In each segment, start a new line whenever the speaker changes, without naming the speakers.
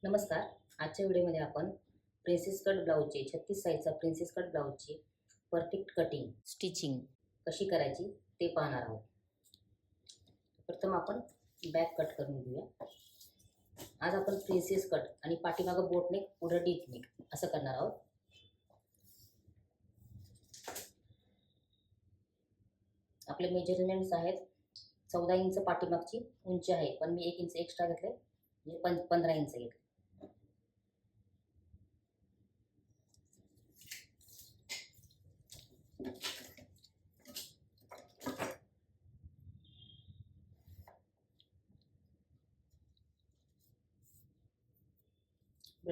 नमस्कार. आजच्या व्हिडिओमध्ये आपण प्रिन्सेस कट ब्लाऊजची 36 साईजचा प्रिन्सेस कट ब्लाऊजची परफेक्ट कटिंग स्टिचिंग कशी करायची ते पाहणार आहोत. प्रथम आपण बॅक कट करून घेऊया. आज आपण प्रिन्सेस कट आणि पाठीमागं बोट नेक पुढे डीप नेक असं करणार आहोत. आपले मेजरमेंट्स आहेत 14 इंच पाठीमागची उंची आहे, पण मी 1 इंच एक्स्ट्रा घेतले म्हणजे 15 इंच घेतले.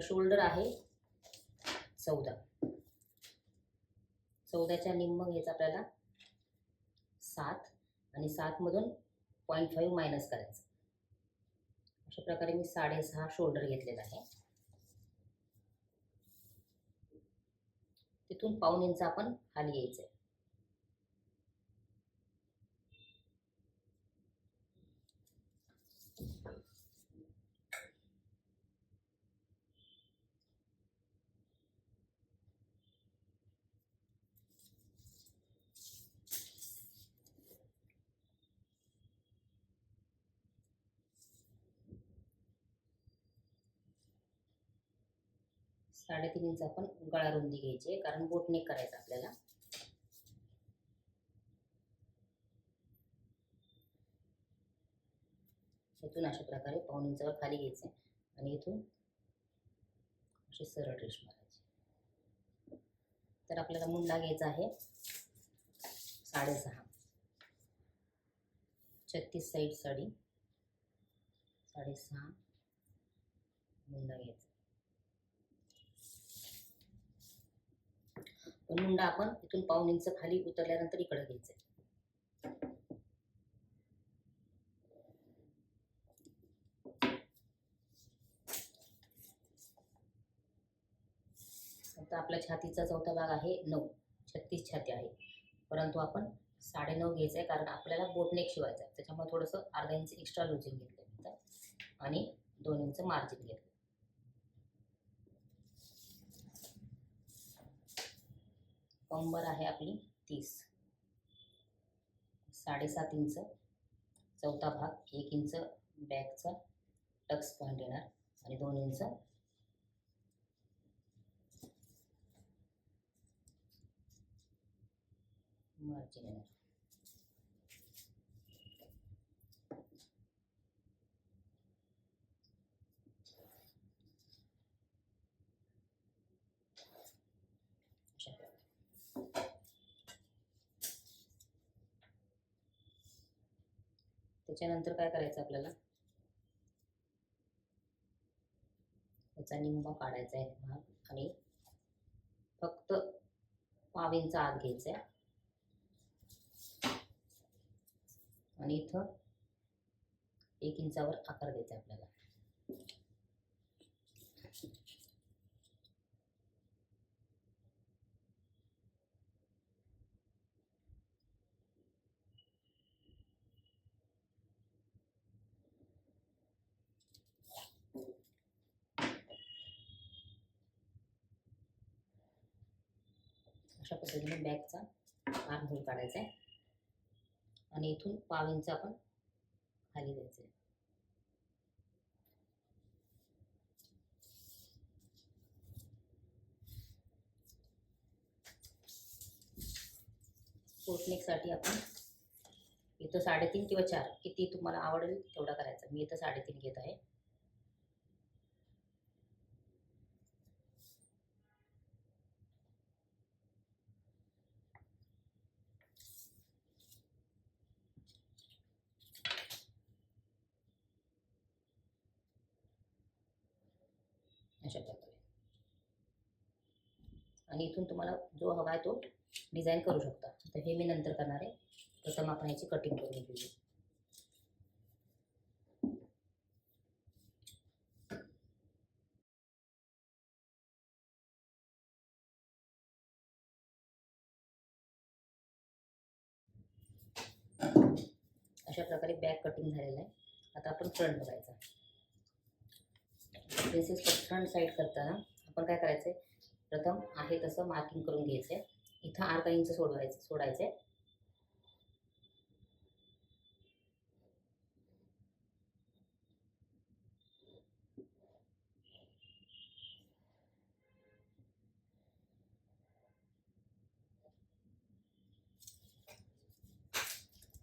शोल्डर आहे 14. 14च्या निम्म घ्यायचं आपल्याला 7 आणि 7 मधून 0.5 मायनस करायचं. अशा प्रकारे मी 6.5 शोल्डर घेतलेला आहे. तिथून पाऊण इंच आपण खाली यायचंय. साडेतीन इंच आपण गळा रुंदी घ्यायची, कारण बोट नेक करायचं आपल्याला. इथून अशा प्रकारे पाऊण इंचावर खाली घ्यायचे आणि इथून अशी सरळ रेष मारायची. तर आपल्याला मुंडा घ्यायचा आहे 6.5. 36 साईड साडी 6.5 मुंडा घ्यायचा. पण मुंडा आपण इथून पाऊण इंच खाली उतरल्यानंतर इकडे घ्यायचं. आता आपल्या छातीचा चौथा भाग आहे 9. 36 छाती आहे, परंतु आपण 9.5 घ्यायचं आहे, कारण आपल्याला बोटनेक शिवायचं आहे. त्याच्यामुळे थोडंसं अर्धा इंच एक्स्ट्रा लूजिंग घेतलं आणि 2 इंच मार्जिन घेतलं. कंबर आहे आपली 30. 7.5 इंच चौथा भाग, 1 इंच बॅकचा टक्स पॉईंट येणार आणि 2 इंच मार्जिन येणार. त्याच्यानंतर काय करायचं आपल्याला, याचा निम्मा काढायचा आहे भाग आणि फक्त पाव इंच आत घ्यायचं आहे आणि इथं 1 इंचावर आकार द्यायचा आपल्याला. अशा पद्धतीने बॅकचा आर्म होल काढायचा आहे आणि इथून पाव इंच आपण खाली द्यायचं आहे. बोटनेकसाठी आपण इथं 3.5 किंवा 4 किती तुम्हाला आवडेल तेवढा करायचा. मी इथं 3.5 घेत आहे. अशा प्रकारे. आणि इथून तुम्हाला जो हवा आहे तो डिझाईन करू शकता. तर हे मी नंतर करणार आहे. प्रथम आपण याची कटिंग करून घेऊया. अशा प्रकारे बॅक कटिंग झालेलं आहे. आता आपण फ्रंट बघायचा. प्रिन्सेस कट फ्रंट साईड करताना आपण काय करायचं आहे, प्रथम आहे तसं मार्किंग करून घ्यायचं आहे. इथं अर्धा इंच सोडायचं आहे.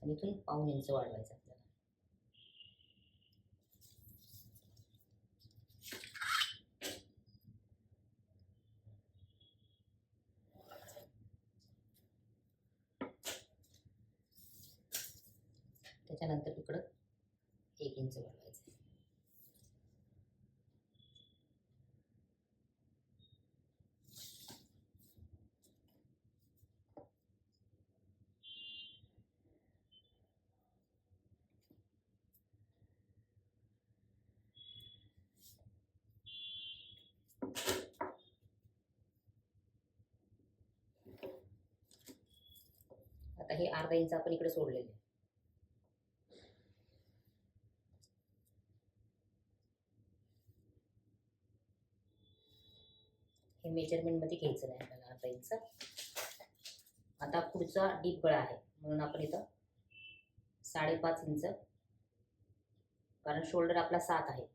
आणि इथून पाऊण इंच वाढवायचं आपल्याला. त्याच्यानंतर इकडं 1 इंच वाढवायचं. आता हे अर्धा इंच आपण इकडे सोडलेले आहे. हे मेजरमेंटमध्ये घ्यायचं नाही आपल्याला अर्धा इंच. आता पुढचा डीप गळा आहे म्हणून आपण इथं 5.5 इंच, कारण शोल्डर आपला 7 आहे,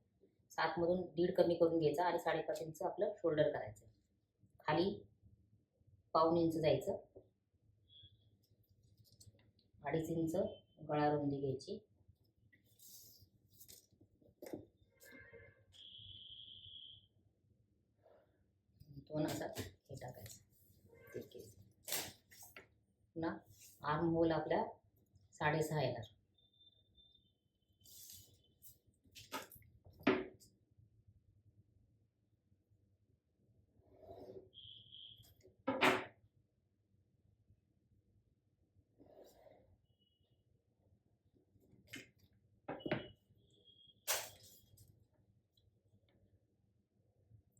7 मधून 1.5 कमी करून घ्यायचा आणि 5.5 इंच आपलं शोल्डर करायचं. खाली पाऊण इंच जायचं. 2.5 इंच गळा रुंदी घ्यायची. दोन असा हे टाकायचं. ठीक आहे. पुन्हा आर्म होल आपल्या 6.5 येणार.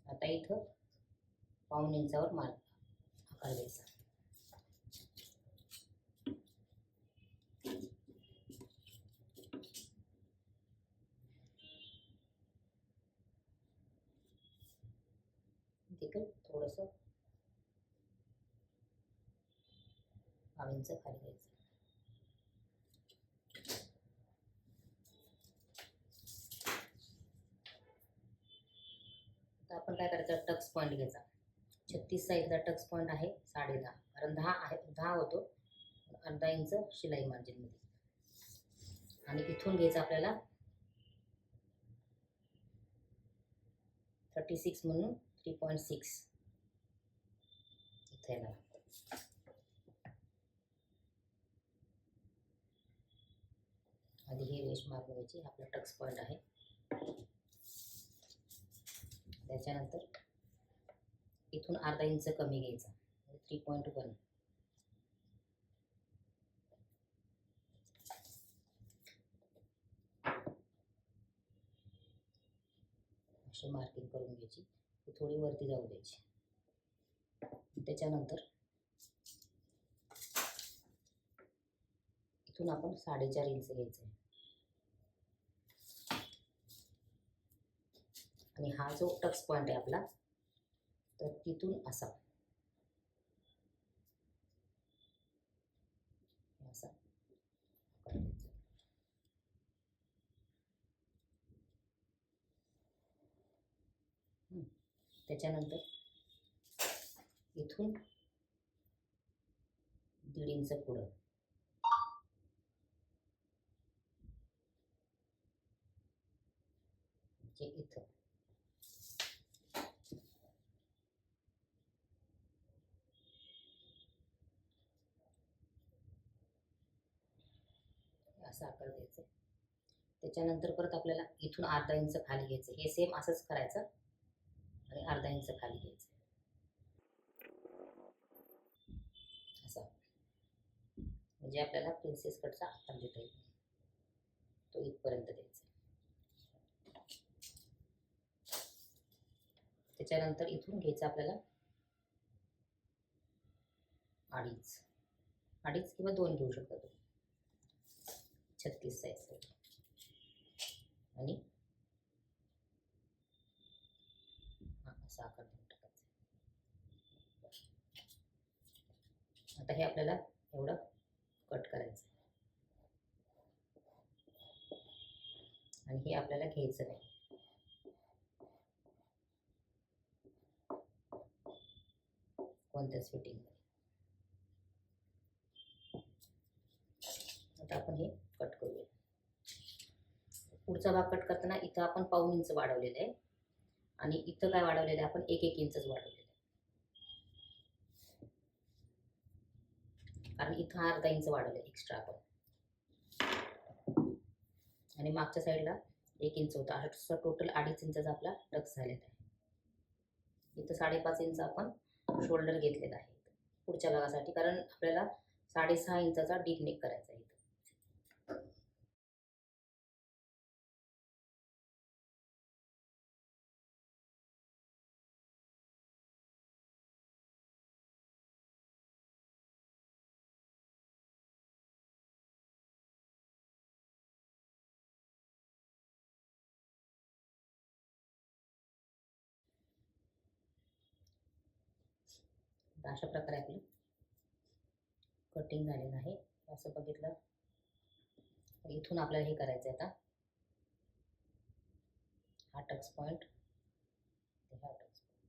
आता इथं पाऊण इंचावर आकार द्यायचा. ठीक आहे. थोडंसं 2 इंच खाली द्यायचं. आता आपण काय करायचं, टक्स पॉईंट घ्यायचा. 36 साईजचा टक्स पॉईंट आहे 10.5, कारण 10 आहे, 10 होतो. अर्धा इंच शिलाई मार्जिनमध्ये. आणि इथून घ्यायचं आपल्याला 36 म्हणून 3.6 इथे येणार. आधी ही रेष मार्क घ्यायची. आपला टक्स पॉईंट आहे. त्याच्यानंतर इथून अर्धा इंच कमी घ्यायचा, 3.1. अशी मार्किंग करून घ्यायची. ती थोडी वरती जाऊ द्यायची. त्याच्यानंतर इथून आपण 4.5 इंच घ्यायचं आहे. आणि हा जो टक्स पॉईंट आहे आपला, तर तिथून असा असा त्याच्यानंतर इथून 1.5 इंच पुढं इथं असा आकार द्यायचा. त्याच्यानंतर परत आपल्याला इथून अर्धा इंच खाली घ्यायचं. हे सेम असंच करायचं आणि अर्धा इंच खाली घ्यायचं. असा म्हणजे आपल्याला प्रिन्सेस कटचा आकार देता येईल. तो इथपर्यंत द्यायचा. त्याच्यानंतर इथून घ्यायचं आपल्याला 2.5 किंवा 2 घेऊ शकता तुम्ही, 36 साईजसाठी. आणि असा आकार देऊन टाकायचा. आता हे आपल्याला एवढं कट करायचं आणि हे आपल्याला घ्यायचं नाही. कोणत्याच फिटिंगमध्ये. आता आपण हे कट करूया. पुढचा भाग कट करताना इथं आपण 1.5 इंच वाढवलेलं आहे आणि इथं काय वाढवलेलं आहे आपण 1 इंचच वाढवलेलं आहे, कारण इथं अर्धा इंच वाढवलं एक्स्ट्रा आपण. आणि मागच्या साईडला 1 इंच होता. असं टोटल 2.5 इंचाचा आपला टक्स झालेला आहे. इथं 5.5 इंच आपण शोल्डर घेतलेला आहे पुढच्या भागासाठी, कारण आपल्याला 6.5 इंचाचा डीप नेक करायचा आहे. अशा प्रकारे आपलं कटिंग झालेलं आहे. असं बघितलं इथून आपल्याला हे करायचं आहे. आता हा टक्स पॉईंट, हा टक्स पॉईंट,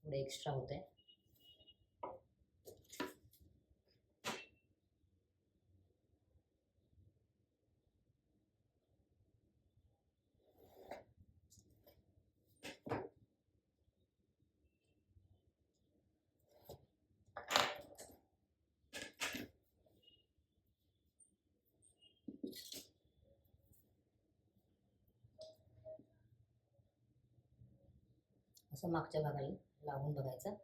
पुढे एक्स्ट्रा होतंय. असं मागच्या भागाला लावून बघायचं.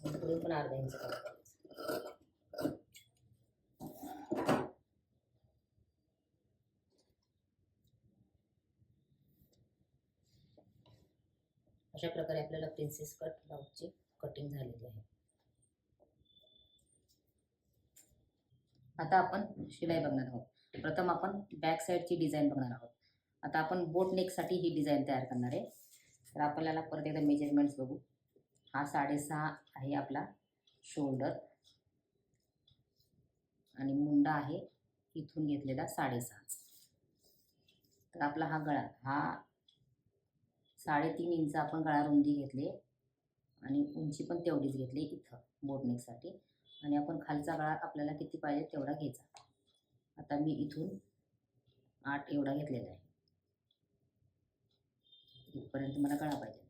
पुढे पण अर्धा इंच करायचं. अशा प्रकारे आपल्याला प्रिन्सेस कट ब्लाउजची कटिंग झालेली आहे. आता आपण शिलाई बघणार आहोत. प्रथम आपण बॅक साईडची डिझाईन बघणार आहोत. आता आपण बोट नेकसाठी ही डिझाईन तयार करणार आहे. तर आपल्याला परत एकदा मेजरमेंट्स बघू. हा 6.5 आहे आपला शोल्डर आणि मुंडा आहे इथून घेतलेला 6.5. तर आपला हा गळा, हा 3.5 इंच आपण गळा रुंदी घेतली आणि उंची पण तेवढीच घेतली इथं बोटनेकसाठी. आणि आपण खालचा गळा आपल्याला किती पाहिजे तेवढा घ्यायचा. आता मी इथून 8 एवढा घेतलेला आहे. इथपर्यंत मला गळा पाहिजे.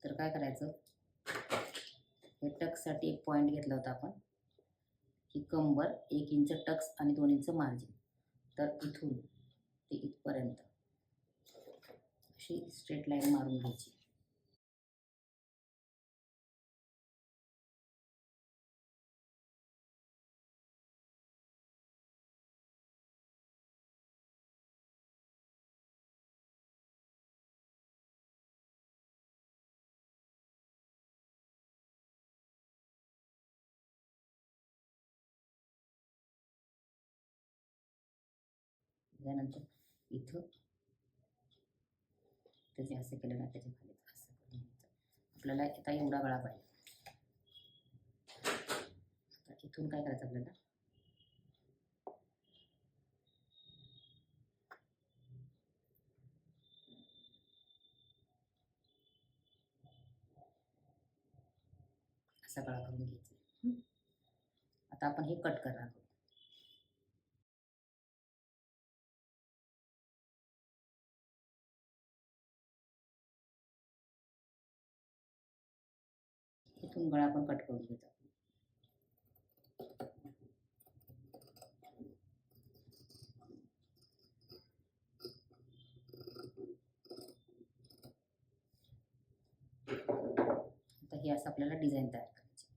तर काय करायचं, हे टक्ससाठी एक पॉईंट घेतला होता आपण की कंबर 1 इंच टक्स आणि 2 इंच मार्जिन. तर इथून ते इथपर्यंत अशी स्ट्रेट लाईन मारून घ्यायची. त्यानंतर इथं त्याचे असे केलं ना, त्याच्या खाली असं करून आपल्याला आता एवढा गळा पाहिजे. तर इथून काय करायचं आपल्याला, असा गळा करून घ्यायचा. आता आपण हे कट करणार आहोत. इथून गळा आपण कट करून घेतो. आता हे असं आपल्याला डिझाईन तयार करायची.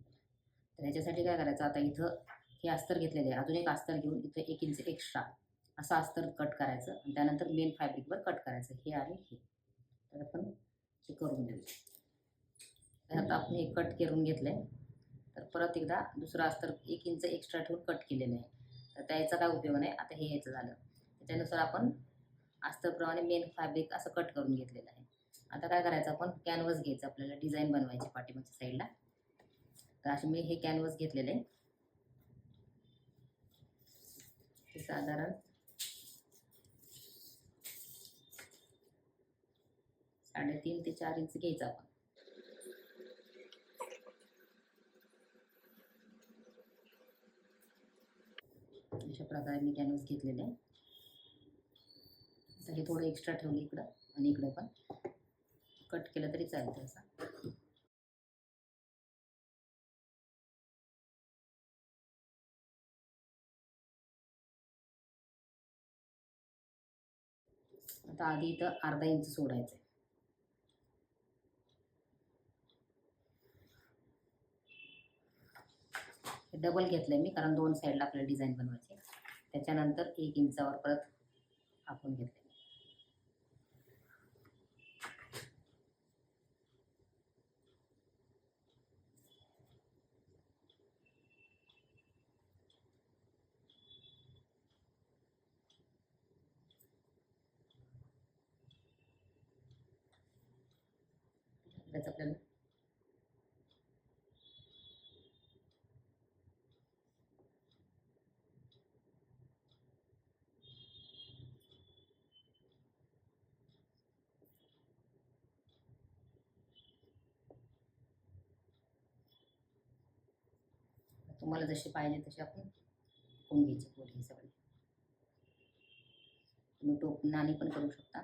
तर ह्याच्यासाठी काय करायचं, आता इथं हे अस्तर घेतलेले आहे, अजून एक अस्तर घेऊन इथं 1 इंच एक्स्ट्रा असं अस्तर कट करायचं आणि त्यानंतर मेन फॅब्रिकवर कट करायचं, हे आणि हे. तर आपण हे करून घेऊ. तर आता आपण हे कट करून घेतलंय. तर परत एकदा दुसरं अस्तर 1 इंच एक्स्ट्रा ठेवून कट केलेलं आहे. तर त्याचा काय उपयोग नाही. आता हे याचं झालं. त्याच्यानुसार आपण अस्तरप्रमाणे मेन फॅब्रिक असं कट करून घेतलेलं आहे. आता काय करायचं, आपण कॅनव्हस घ्यायचं, आपल्याला डिझाईन बनवायची पाठीमागच्या साईडला. तर असे मी हे कॅनव्हस घेतलेले आहे. हे साधारण 3.5 ते 4 इंच घ्यायचं आपण. अशा प्रकारे मी कॅनव्हस घेतलेले आहे. हे थोडं एक्स्ट्रा ठेवलं इकडं आणि इकडं पण कट केलं तरी चालतं असं. आता आधी इथं अर्धा इंच सोडायचं आहे. डबल घेतलंय मी, कारण 2 साईडला आपल्याला डिझाईन बनवायची. त्याच्यानंतर 1 इंचावर परत आपण घेतले. त्याच आपल्याला तुम्हाला जशी पाहिजे तशी आपण कोण घ्यायची पोळी सगळी. तुम्ही टोपणाने पण करू शकता.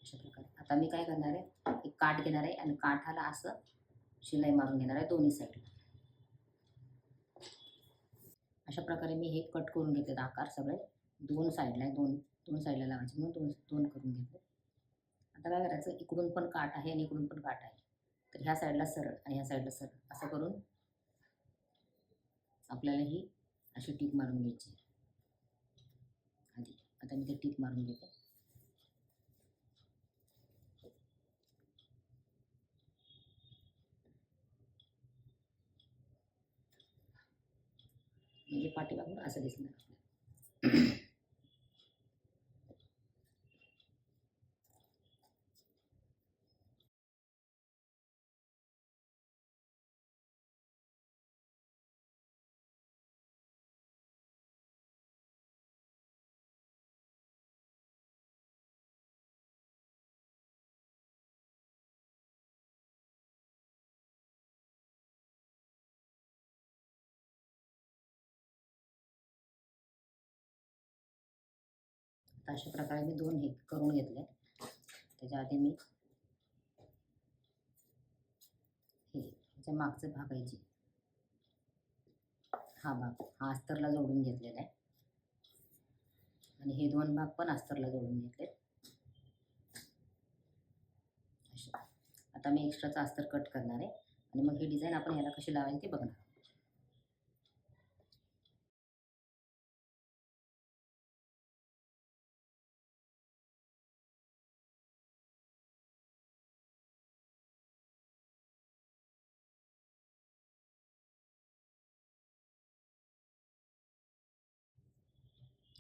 अशा प्रकारे आता मी काय करणार आहे, एक काठ घेणार आहे आणि काठाला असं शिलाई मारून घेणार आहे दोन्ही साईडला. अशा प्रकारे मी हे कट करून घेतले आकार सगळे. 2 साईडला आहे, दोन साईडला लावायचे म्हणून दोन करून घेतले. आता काय करायचं, इकडून पण काठ आहे आणि इकडून पण काठ आहे. तर ह्या साईडला सरळ आणि ह्या साईडला सरळ असं करून आपल्याला ही अशी टीप मारून घ्यायची आधी. आता मी ते टीप मारून घेते. म्हणजे पाठीमागून असं दिसणार आपल्याला. तर अशा प्रकारे मी 2 हे करून घेतले. त्याच्या आधी मी हे ह्याच्या मागचं भाग आहे जी, हा भाग हा अस्तरला जोडून घेतलेला आहे आणि हे 2 भाग पण अस्तरला जोडून घेतले. आता मी एक्स्ट्राचा अस्तर कट करणार आहे आणि मग ही डिझाईन आपण याला कशी लावायची ते बघणार.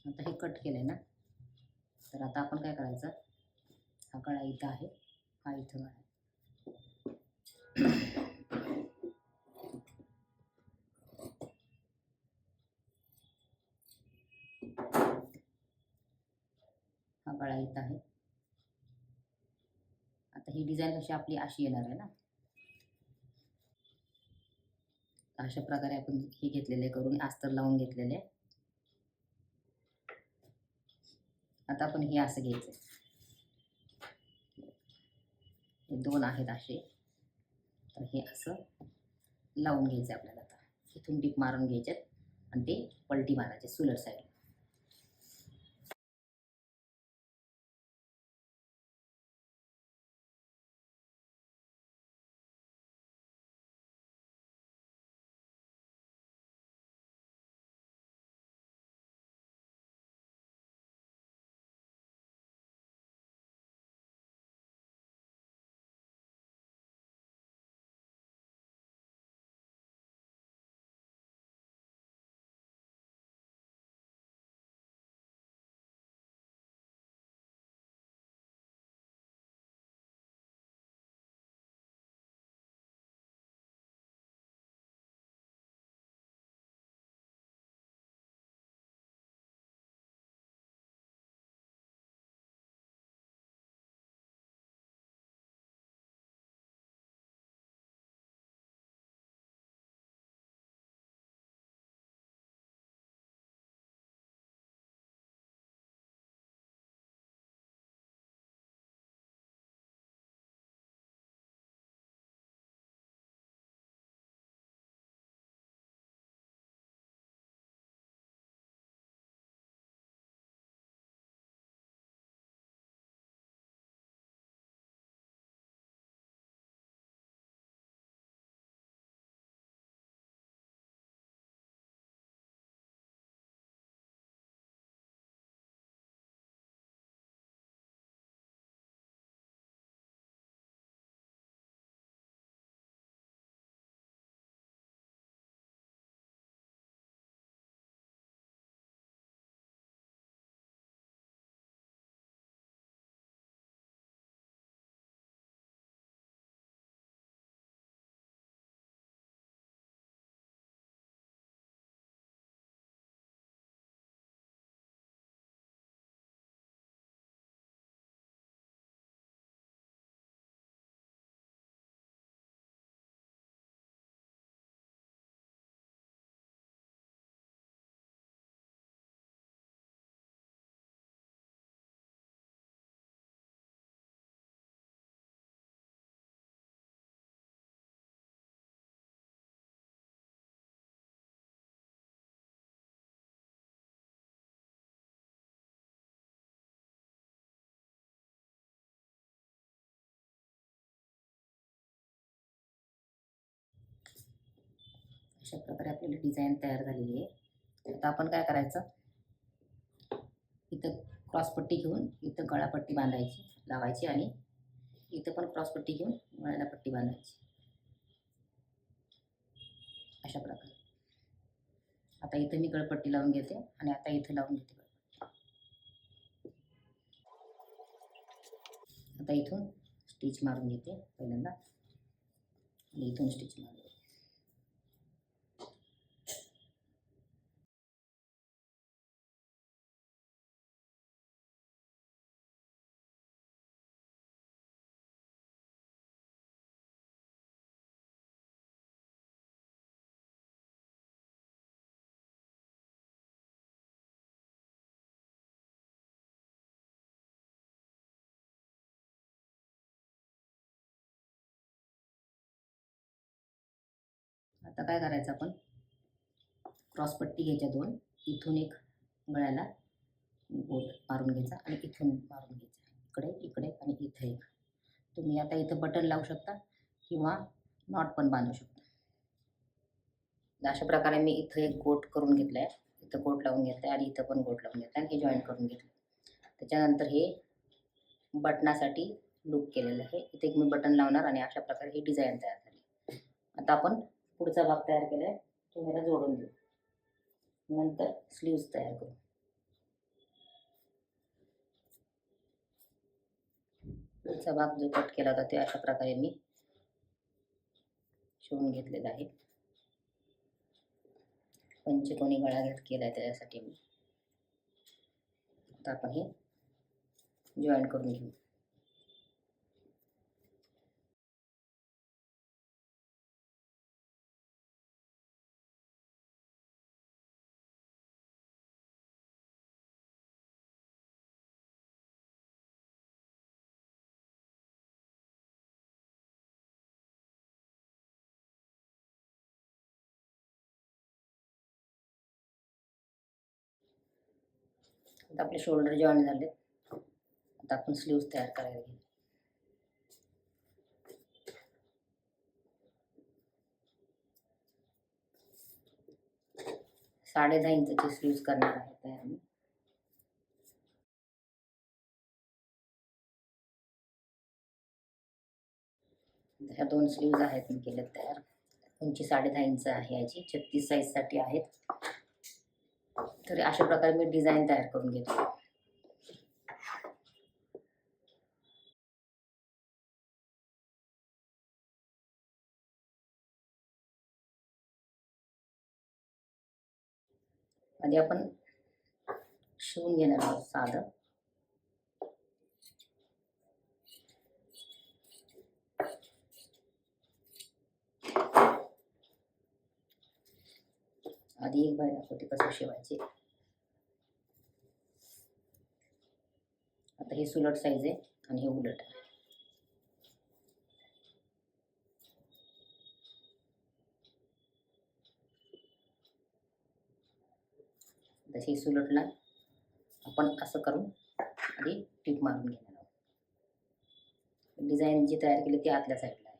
आता हे कट केलंय ना, तर आता आपण काय करायचं, हा गळा इथं आहे, हा इथं गळा आहे. हा गळा इथं आहे. आता ही डिझाईन कशी आपली अशी येणार आहे ना. अशा प्रकारे आपण हे घेतलेले करून अस्तर लावून घेतलेले. आता आपण हे असं घ्यायचं, हे 2 आहेत असे तर हे असं लावून घ्यायचं आपल्याला. आता इथून टिप मारून घ्यायच्यात आणि ते पलटी मारायचे सुलट साईड. अशा प्रकारे आपल्याला डिझाईन तयार झालेली आहे. आता आपण काय करायचं, इथं क्रॉसपट्टी घेऊन इथं गळापट्टी बांधायची लावायची आणि इथं पण क्रॉसपट्टी घेऊन गळ्याला पट्टी बांधायची अशा प्रकारे. आता इथं मी गळपट्टी लावून घेते आणि आता इथं लावून घेते गळपट्टी. आता इथून स्टिच मारून घेते पहिल्यांदा आणि इथून स्टिच मारून घेते. आता काय करायचं, आपण क्रॉसपट्टी घ्यायच्या दोन, इथून एक गळ्याला गोल मारून घ्यायचा आणि इथून मारून घ्यायचा, इकडे इकडे आणि इथे एक. तुम्ही आता इथं बटन लावू शकता किंवा नॉट पण बांधू शकता. अशा प्रकारे मी इथं एक गोट करून घेतलं आहे, इथं गोट लावून घेतलं आहे आणि इथं पण गोट लावून घेतलं आणि हे जॉईन करून घेतलं. त्याच्यानंतर हे बटनासाठी लूप केलेलं आहे, इथे एक मी बटन लावणार आणि अशा प्रकारे ही डिझाईन तयार झाली. आता आपण पुढचा भाग तयार केला आहे तो ह्याला जोडून देऊ, नंतर स्लीव्स तयार करू. पुढचा भाग जो कट केला होता ते अशा प्रकारे मी शिवून घेतलेला आहे. पंचकोनी गळा केला आहे त्याच्यासाठी मी. आता आपण हे जॉईन करून घेऊ. आता आपले शोल्डर जॉईन झाले. आता आपण स्लीव्ज तयार करायला घेऊ. साडे 10 इंचाचे स्लीव्ज करणार आहे तयार मी. ह्या 2 स्लीव्ज आहेत मी केल्यात तयार. उंची 10.5 इंच आहे याची. 36 साईजसाठी आहेत. तर अशा प्रकारे मी डिझाईन तयार करून घेतो. आधी आपण शिवून घेणार आहोत साधं. आधी एक बाय दाखवते कसं शिवायचे. आता हे सुलट साईज आहे आणि हे उलट आहे. तशी सुलटला आपण असं करून आधी टीप मारून घेणार आहोत. डिझाईन जी तयार केली ती आतल्या साईडला आहे.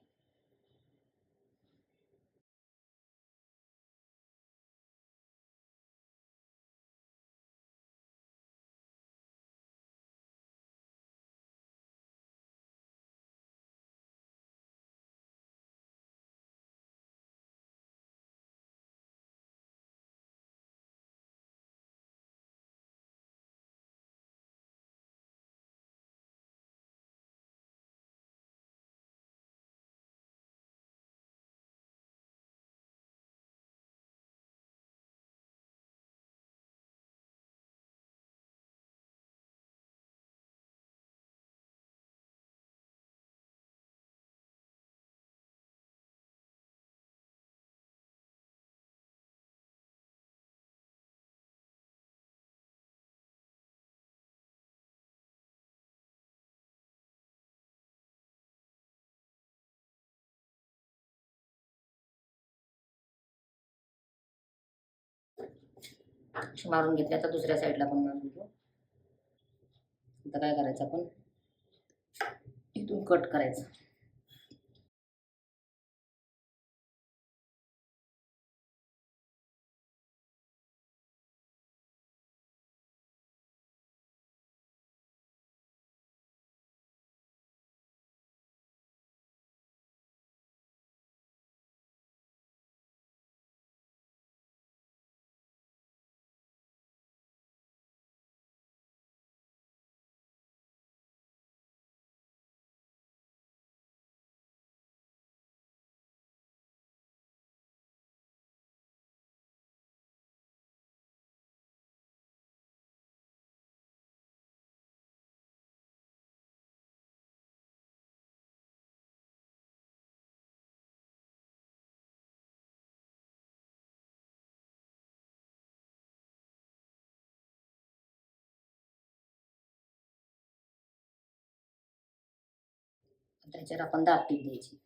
अशी मारून घेतली. आता दुसऱ्या साईडला पण मारून घेऊ. आता काय करायचं, आपण इथून कट करायचं. त्याच्यावर आपण दाब टीप द्यायची.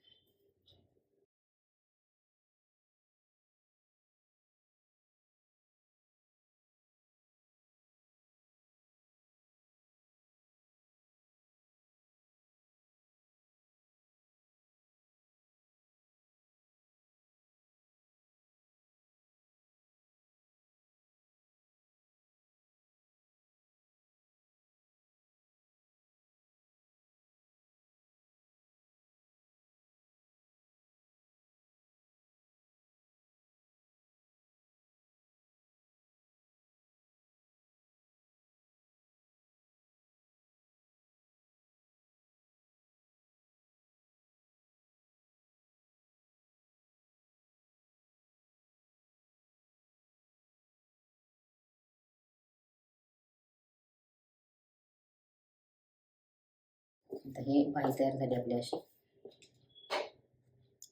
आता हे बाही तयार झाली आपली अशी.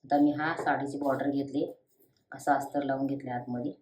आता मी हा साडीची बॉर्डर घेतली, असा अस्तर लावून घेतले आतमध्ये.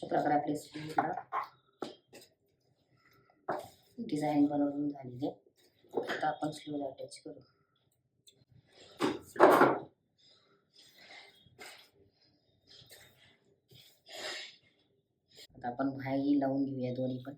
अशा प्रकारे आपले स्लीवला डिझाईन बनवून झालेली आहे. आता आपण स्लीवला अटॅच करू. आता आपण भाई लावून घेऊया दोन्ही पण.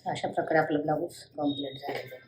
अशा प्रकारे आपलं ब्लाऊज कम्प्लीट झालेलं आहे.